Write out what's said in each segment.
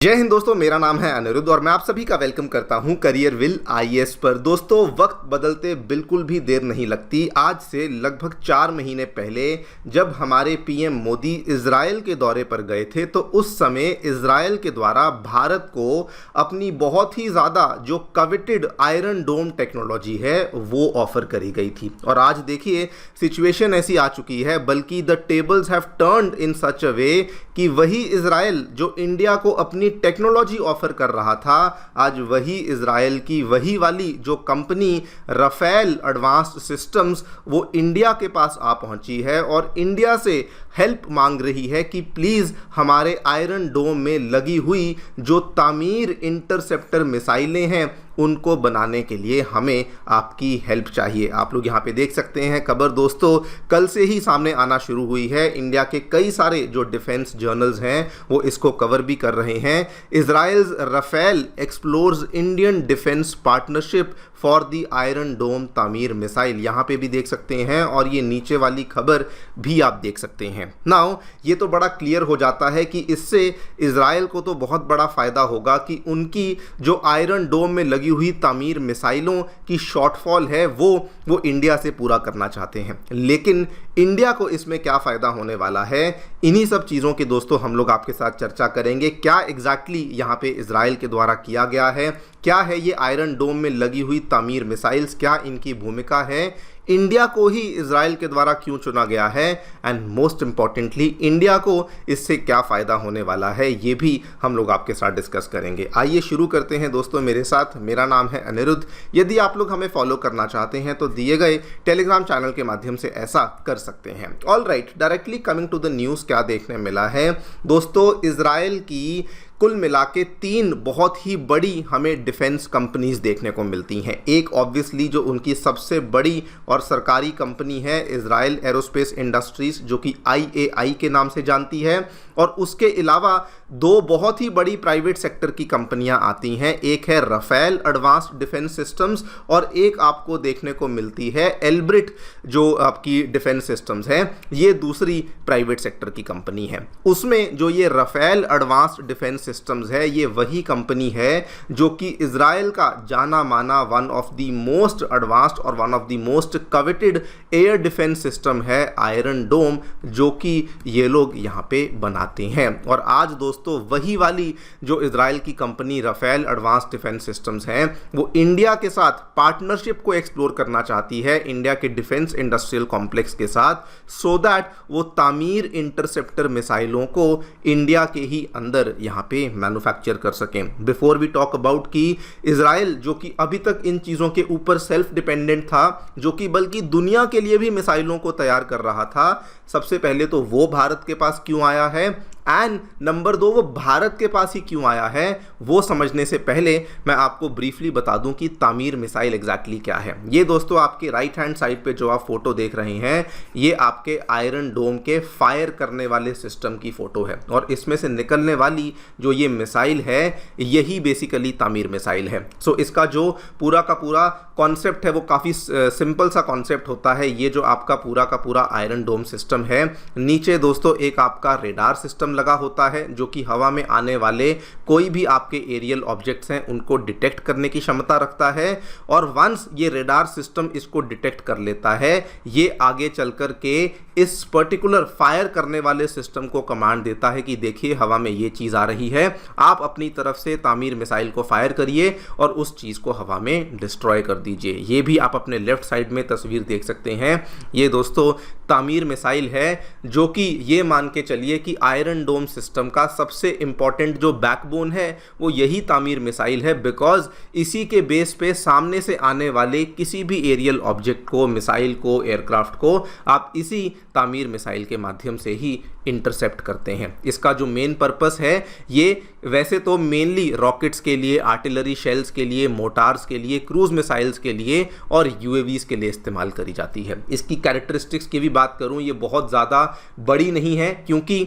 जय हिंद दोस्तों, मेरा नाम है अनिरुद्ध और मैं आप सभी का वेलकम करता हूं करियर विल आईएएस पर। दोस्तों, वक्त बदलते बिल्कुल भी देर नहीं लगती। आज से लगभग 4 महीने पहले जब हमारे पीएम मोदी इजराइल के दौरे पर गए थे तो उस समय इजराइल के द्वारा भारत को अपनी बहुत ही ज़्यादा जो कविटेड आयरन डोम टेक्नोलॉजी है वो ऑफर करी गई थी। और आज देखिए सिचुएशन ऐसी आ चुकी है, बल्कि द टेबल्स हैव टर्न्ड इन सच अ वे कि वही इजराइल जो इंडिया को अपनी टेक्नोलॉजी ऑफर कर रहा था, आज वही इजराइल की वही वाली जो कंपनी राफेल एडवांस्ड सिस्टम्स वो इंडिया के पास आ पहुंची है और इंडिया से हेल्प मांग रही है कि प्लीज़ हमारे आयरन डोम में लगी हुई जो तामीर इंटरसेप्टर मिसाइलें हैं उनको बनाने के लिए हमें आपकी हेल्प चाहिए। आप लोग यहाँ पे देख सकते हैं खबर दोस्तों कल से ही सामने आना शुरू हुई है। इंडिया के कई सारे जो डिफेंस जर्नल्स हैं वो इसको कवर भी कर रहे हैं। Israel's Rafael explores Indian defence partnership for the Iron Dome Tamir missile, यहाँ पे भी देख सकते हैं और ये नीचे वाली खबर भी आप देख सकते हैं। नाउ ये तो बड़ा क्लियर हो जाता है कि इससे इजराइल को तो बहुत बड़ा फ़ायदा होगा कि उनकी जो आयरन डोम में लगी हुई तामीर मिसाइलों की शॉर्टफॉल है वो इंडिया से पूरा करना चाहते हैं। लेकिन इंडिया को इसमें क्या फ़ायदा होने वाला है, इन्हीं सब चीज़ों के दोस्तों हम लोग आपके साथ चर्चा करेंगे। क्या एग्जैक्टली यहाँ पे इजराइल के द्वारा किया गया है, क्या है ये आयरन डोम में लगी हुई तामीर मिसाइल्स, क्या इनकी भूमिका है, इंडिया को ही इजराइल के द्वारा क्यों चुना गया है, एंड मोस्ट इंपॉर्टेंटली इंडिया को इससे क्या फ़ायदा होने वाला है, ये भी हम लोग आपके साथ डिस्कस करेंगे। आइए शुरू करते हैं दोस्तों मेरे साथ। मेरा नाम है अनिरुद्ध। यदि आप लोग हमें फॉलो करना चाहते हैं तो दिए गए टेलीग्राम चैनल के माध्यम से ऐसा कर सकते हैं। All right, directly coming to the news, क्या देखने मिला है दोस्तों, इजराइल की कुल मिला के 3 बहुत ही बड़ी हमें डिफेंस कंपनीज देखने को मिलती हैं। एक ऑब्वियसली जो उनकी सबसे बड़ी और सरकारी कंपनी है इजराइल एरोस्पेस इंडस्ट्रीज, जो कि IAI के नाम से जानती है, और उसके अलावा 2 बहुत ही बड़ी प्राइवेट सेक्टर की कंपनियां आती हैं। एक है राफेल एडवांस्ड डिफेंस सिस्टम्स और एक आपको देखने को मिलती है एल्ब्रिट जो आपकी डिफेंस सिस्टम्स है, ये दूसरी प्राइवेट सेक्टर की कंपनी है। उसमें जो ये राफेल एडवांस्ड डिफेंस सिस्टम्स है ये वही कंपनी है जो कि इजराइल का जाना माना one of the most advanced और one of the most coveted air defence system है आयरन डोम, जो कि ये लोग यहाँ पे बनाते हैं। और आज दोस्तों वही वाली जो इजराइल की company Rafael advanced defence systems हैं वो इंडिया के साथ पार्टनरशिप को एक्सप्लोर करना चाहती है इंडिया के डिफेंस इंडस्ट्रियल कॉम्प्लेक्स के साथ, सो दैट वो तामीर इंटरसेप्टर मिसाइलों को इंडिया के ही अंदर यहाँ पे मैन्युफैक्चर कर सकें। बिफोर वी टॉक अबाउट कि इजराइल जो कि अभी तक इन चीज़ों के ऊपर सेल्फ डिपेंडेंट था, जो कि बल्कि दुनिया के लिए भी मिसाइलों को तैयार कर रहा था, सबसे पहले तो वो भारत के पास क्यों आया है, एंड नंबर 2 वो भारत के पास ही क्यों आया है, वो समझने से पहले मैं आपको ब्रीफली बता दूं कि तामीर मिसाइल एग्जैक्टली क्या है। ये दोस्तों आपके राइट हैंड साइड पे जो आप फोटो देख रहे हैं ये आपके आयरन डोम के फायर करने वाले सिस्टम की फोटो है, और इसमें से निकलने वाली जो ये मिसाइल है यही बेसिकली तामीर मिसाइल है। सो इसका जो पूरा का पूरा कॉन्सेप्ट है वो काफ़ी सिंपल सा कॉन्सेप्ट होता है। ये जो आपका पूरा का पूरा आयरन डोम सिस्टम है, नीचे दोस्तों एक आपका रेडार सिस्टम लगा होता है जो कि हवा में आने वाले कोई भी आपके एरियल ऑब्जेक्ट्स हैं उनको डिटेक्ट करने की क्षमता रखता है, और वंस ये रेडार सिस्टम इसको डिटेक्ट कर लेता है ये आगे चल कर के इस पर्टिकुलर फायर करने वाले सिस्टम को कमांड देता है कि देखिए हवा में ये चीज़ आ रही है, आप अपनी तरफ से तामीर मिसाइल को फायर करिए और उस चीज़ को हवा में डिस्ट्रॉय कर दीजिए। ये भी आप अपने लेफ्ट साइड में तस्वीर देख सकते हैं। ये दोस्तों तामीर मिसाइल है जो कि ये मान के चलिए कि आयरन डोम सिस्टम का सबसे इंपॉर्टेंट जो बैकबोन है वो यही तामीर मिसाइल है, बिकॉज इसी के बेस पे सामने से आने वाले किसी भी एरियल ऑब्जेक्ट को, मिसाइल को, एयरक्राफ्ट को आप इसी तामीर मिसाइल के माध्यम से ही इंटरसेप्ट करते हैं। इसका जो मेन पर्पस है ये वैसे तो मेनली रॉकेट्स के लिए, आर्टिलरी शेल्स के लिए, मोटार्स के लिए, क्रूज मिसाइल्स के लिए और यूएवीज के लिए इस्तेमाल करी जाती है। इसकी कैरेक्टरिस्टिक्स की भी बात करूं ये बहुत ज़्यादा बड़ी नहीं है, क्योंकि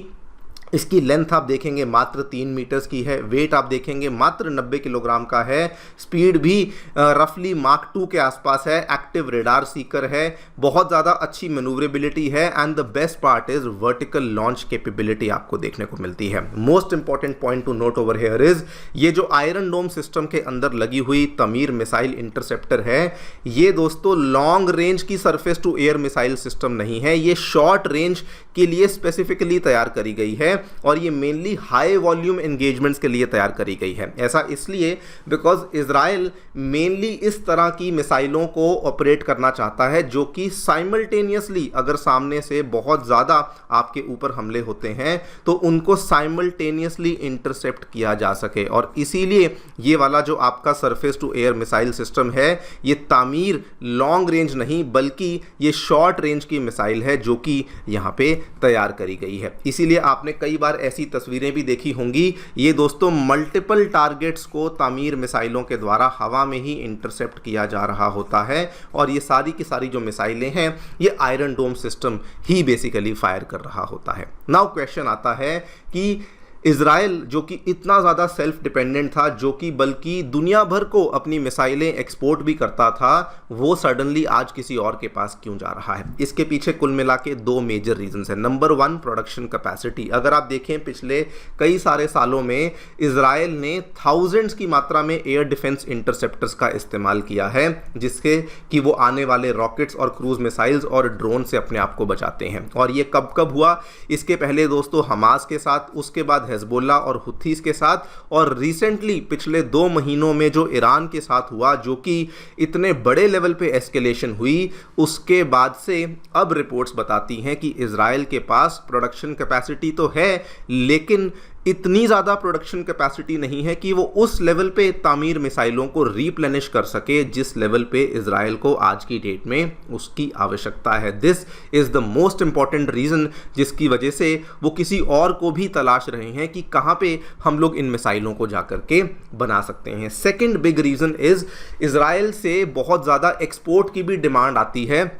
इसकी लेंथ आप देखेंगे मात्र 3 मीटर्स की है, वेट आप देखेंगे मात्र 90 किलोग्राम का है, स्पीड भी रफली मार्क 2 के आसपास है, एक्टिव रेडार सीकर है, बहुत ज़्यादा अच्छी मैन्यूवरेबिलिटी है and the best part is vertical launch capability आपको देखने को मिलती है। Most important point two note over here is ये जो आयरन डोम सिस्टम के अंदर लगी हुई तमीर मिसाइल इंटरसेप्टर है, ये दोस्तों लॉन्ग रेंज की surface to air missile system नहीं है, ये शॉर्ट रेंज के लिए स्पेसिफिकली तैयार करी गई है और ये मेनली हाई वॉल्यूम एंगेजमेंट्स के लिए तैयार करी गई है। ऐसा इसलिए बिकॉज इजराइल मेनली इस तरह की मिसाइलों को ऑपरेट करना चाहता है जो कि साइमल्टेनियसली अगर सामने से बहुत ज़्यादा आपके ऊपर हमले होते हैं तो उनको साइमल्टेनियसली इंटरसेप्ट किया जा सके, और इसीलिए ये वाला जो आपका surface to air missile system है ये तामीर लॉन्ग रेंज नहीं बल्कि ये शॉर्ट रेंज की मिसाइल है जो कि यहाँ पे तैयार करी गई है। इसीलिए आपने कई बार ऐसी तस्वीरें भी देखी होंगी, ये दोस्तों मल्टीपल टारगेट्स को तामीर मिसाइलों के द्वारा हवा में ही इंटरसेप्ट किया जा रहा होता है और ये सारी की सारी जो मिसाइलें हैं ये आयरन डोम सिस्टम ही बेसिकली फायर कर रहा होता है। नाउ क्वेश्चन आता है कि इजराइल जो कि इतना ज़्यादा सेल्फ डिपेंडेंट था, जो कि बल्कि दुनिया भर को अपनी मिसाइलें एक्सपोर्ट भी करता था, वो सडनली आज किसी और के पास क्यों जा रहा है? इसके पीछे कुल मिला के 2 मेजर रीजंस हैं। Number 1 production capacity. अगर आप देखें पिछले कई सारे सालों में इजराइल ने थाउजेंड्स की मात्रा में एयर डिफेंस इंटरसेप्टर्स का इस्तेमाल किया है जिसके कि वो आने वाले रॉकेट्स और क्रूज मिसाइल्स और ड्रोन से अपने आप को बचाते हैं। और ये कब कब हुआ? इसके पहले दोस्तों हमास के साथ, उसके बाद हिजबुल्लाह और हुथीस के साथ, और रिसेंटली पिछले 2 महीनों में जो ईरान के साथ हुआ जो कि इतने बड़े लेवल पे एस्केलेशन हुई, उसके बाद से अब रिपोर्ट्स बताती हैं कि इजराइल के पास प्रोडक्शन कैपेसिटी तो है लेकिन इतनी ज़्यादा प्रोडक्शन कैपेसिटी नहीं है कि वो उस लेवल पे तामीर मिसाइलों को रीप्लेनिश कर सके जिस लेवल पे इजराइल को आज की डेट में उसकी आवश्यकता है। This is the most important reason जिसकी वजह से वो किसी और को भी तलाश रहे हैं कि कहाँ पे हम लोग इन मिसाइलों को जाकर के बना सकते हैं। Second big reason is Israel से बहुत ज़्यादा एक्सपोर्ट की भी डिमांड आती है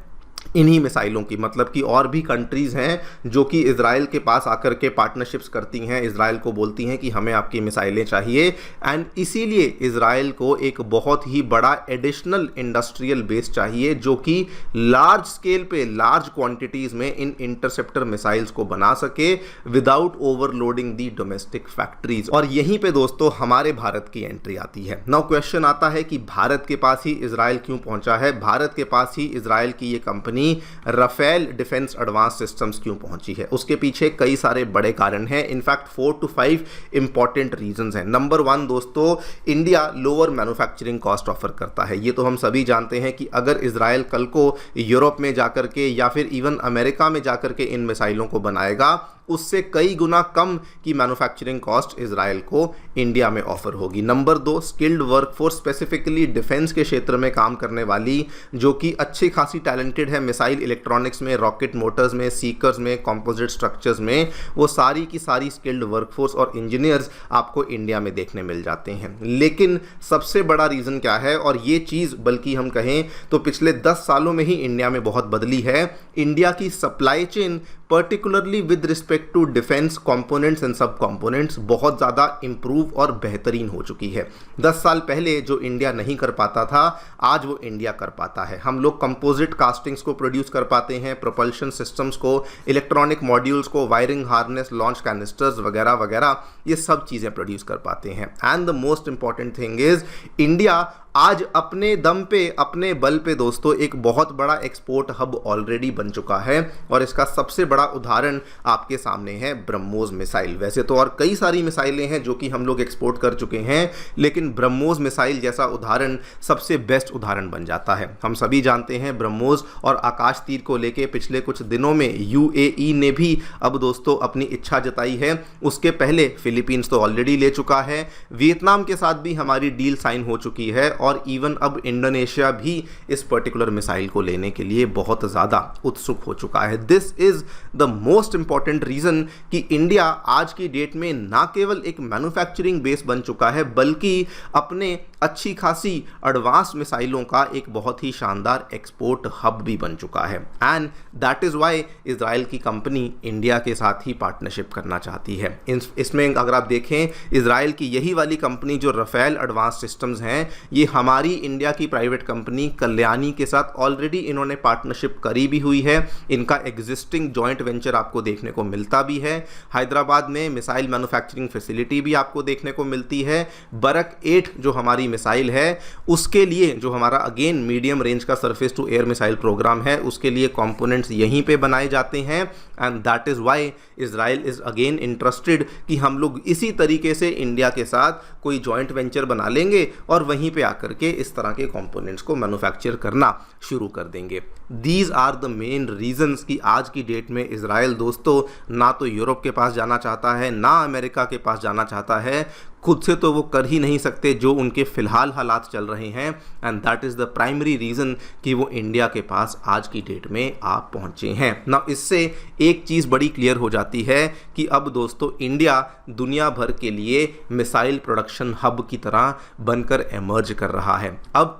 इन्हीं मिसाइलों की, मतलब कि और भी कंट्रीज़ हैं जो कि इजराइल के पास आकर के पार्टनरशिप्स करती हैं, इजराइल को बोलती हैं कि हमें आपकी मिसाइलें चाहिए, एंड इसीलिए इजराइल को एक बहुत ही बड़ा एडिशनल इंडस्ट्रियल बेस चाहिए जो कि लार्ज स्केल पे लार्ज क्वांटिटीज़ में इन इंटरसेप्टर मिसाइल्स को बना सके विदाउट ओवरलोडिंग दी डोमेस्टिक फैक्ट्रीज। और यहीं पे दोस्तों हमारे भारत की एंट्री आती है। नाउ क्वेश्चन आता है कि भारत के पास ही इजराइल क्यों पहुंचा है, भारत के पास ही इजराइल की ये company Rafael defence advance systems क्यों पहुंची है? उसके पीछे कई सारे बड़े कारण हैं, इनफैक्ट 4 to 5 इंपॉर्टेंट रीजंस हैं। नंबर 1 दोस्तों, India lower manufacturing cost offer करता है। ये तो हम सभी जानते हैं कि अगर इजराइल कल को यूरोप में जाकर के या फिर इवन अमेरिका में जाकर के इन मिसाइलों को बनाएगा, उससे कई गुना कम की मैन्युफैक्चरिंग कॉस्ट इजराइल को इंडिया में ऑफर होगी। Number 2, skilled workforce, specifically defence के क्षेत्र में काम करने वाली जो कि अच्छी खासी टैलेंटेड है मिसाइल इलेक्ट्रॉनिक्स में, रॉकेट मोटर्स में, सीकर्स में, कंपोजिट स्ट्रक्चर्स में, वो सारी की सारी स्किल्ड वर्कफोर्स और इंजीनियर्स आपको इंडिया में देखने मिल जाते हैं। लेकिन सबसे बड़ा रीज़न क्या है, और ये चीज़ बल्कि हम कहें तो पिछले 10 सालों में ही इंडिया में बहुत बदली है। इंडिया की supply chain particularly with respect to defence components and sub components बहुत ज़्यादा इंप्रूव और बेहतरीन हो चुकी है। 10 साल पहले जो इंडिया नहीं कर पाता था आज वो इंडिया कर पाता है। हम लोग कंपोजिट कास्टिंग्स को प्रोड्यूस कर पाते हैं, प्रोपल्शन सिस्टम्स को, इलेक्ट्रॉनिक मॉड्यूल्स को, वायरिंग हार्नेस, लॉन्च कैनिस्टर्स वगैरह वगैरह, ये सब चीज़ें प्रोड्यूस कर पाते हैं। And the most important thing is India आज अपने दम पे, अपने बल पे दोस्तों एक बहुत बड़ा एक्सपोर्ट हब ऑलरेडी बन चुका है और इसका सबसे बड़ा उदाहरण आपके सामने है ब्रह्मोस मिसाइल। वैसे तो और कई सारी मिसाइलें हैं जो कि हम लोग एक्सपोर्ट कर चुके हैं, लेकिन ब्रह्मोस मिसाइल जैसा उदाहरण सबसे बेस्ट उदाहरण बन जाता है। हम सभी जानते हैं ब्रह्मोस और आकाश तीर को लेके पिछले कुछ दिनों में यूएई ने भी अब दोस्तों अपनी इच्छा जताई है। उसके पहले फिलीपींस तो ऑलरेडी ले चुका है, वियतनाम के साथ भी हमारी डील साइन हो चुकी है और इवन अब इंडोनेशिया भी इस पर्टिकुलर मिसाइल को लेने के लिए बहुत ज़्यादा उत्सुक हो चुका है। This is the most important reason कि इंडिया आज की डेट में ना केवल एक मैन्युफैक्चरिंग बेस बन चुका है बल्कि अपने अच्छी खासी एडवांस मिसाइलों का एक बहुत ही शानदार एक्सपोर्ट हब भी बन चुका है। And that is why Israel की कंपनी इंडिया के साथ ही पार्टनरशिप करना चाहती है। इसमें अगर आप देखें, इजराइल की यही वाली कंपनी जो रफेल एडवांस सिस्टम्स हैं, ये हमारी इंडिया की प्राइवेट कंपनी कल्याणी के साथ ऑलरेडी इन्होंने पार्टनरशिप करी भी हुई है। इनका एग्जिस्टिंग जॉइंट वेंचर आपको देखने को मिलता भी है। हैदराबाद में मिसाइल मैन्युफैक्चरिंग फैसिलिटी भी आपको देखने को मिलती है। बरक 8 जो हमारी मिसाइल है, उसके लिए जो हमारा अगेन मीडियम रेंज का surface to air missile programme है, उसके लिए कंपोनेंट्स यहीं पे बनाए जाते हैं। And that is why Israel is again interested कि हम लोग इसी तरीके से इंडिया के साथ कोई जॉइंट वेंचर बना लेंगे और वहीं पे आकर के इस तरह के कंपोनेंट्स को मैन्युफैक्चर करना शुरू कर देंगे। These are the main reasons कि आज की डेट में इजराइल दोस्तों ना तो यूरोप के पास जाना चाहता है, ना अमेरिका के पास जाना चाहता है। खुद से तो वो कर ही नहीं सकते जो उनके फ़िलहाल हालात चल रहे हैं। And that is the primary reason कि वो इंडिया के पास आज की डेट में आप पहुँचे हैं ना। इससे एक चीज़ बड़ी क्लियर हो जाती है कि अब दोस्तों इंडिया दुनिया भर के लिए मिसाइल प्रोडक्शन हब की तरह बनकर एमर्ज कर रहा है। अब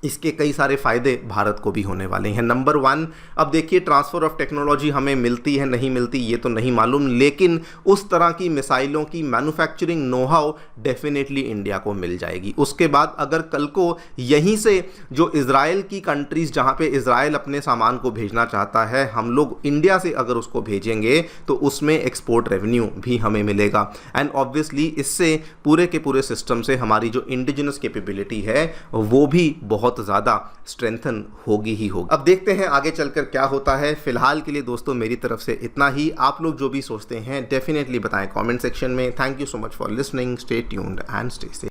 इसके कई सारे फ़ायदे भारत को भी होने वाले हैं। नंबर 1, अब देखिए ट्रांसफ़र ऑफ टेक्नोलॉजी हमें मिलती है नहीं मिलती ये तो नहीं मालूम, लेकिन उस तरह की मिसाइलों की manufacturing know how definitely India को मिल जाएगी। उसके बाद अगर कल को यहीं से जो इज़राइल की कंट्रीज़ जहाँ पे इज़राइल अपने सामान को भेजना चाहता है, हम लोग इंडिया से अगर उसको भेजेंगे तो उसमें एक्सपोर्ट रेवेन्यू भी हमें मिलेगा। एंड ऑब्वियसली इससे पूरे के पूरे सिस्टम से हमारी जो इंडिजिनस कैपेबिलिटी है वो भी बहुत ज़्यादा स्ट्रेंथन होगी ही होगी। अब देखते हैं आगे चलकर क्या होता है। फिलहाल के लिए दोस्तों मेरी तरफ से इतना ही। आप लोग जो भी सोचते हैं डेफिनेटली बताएं कमेंट सेक्शन में। Thank you so much for listening. Stay tuned and stay safe.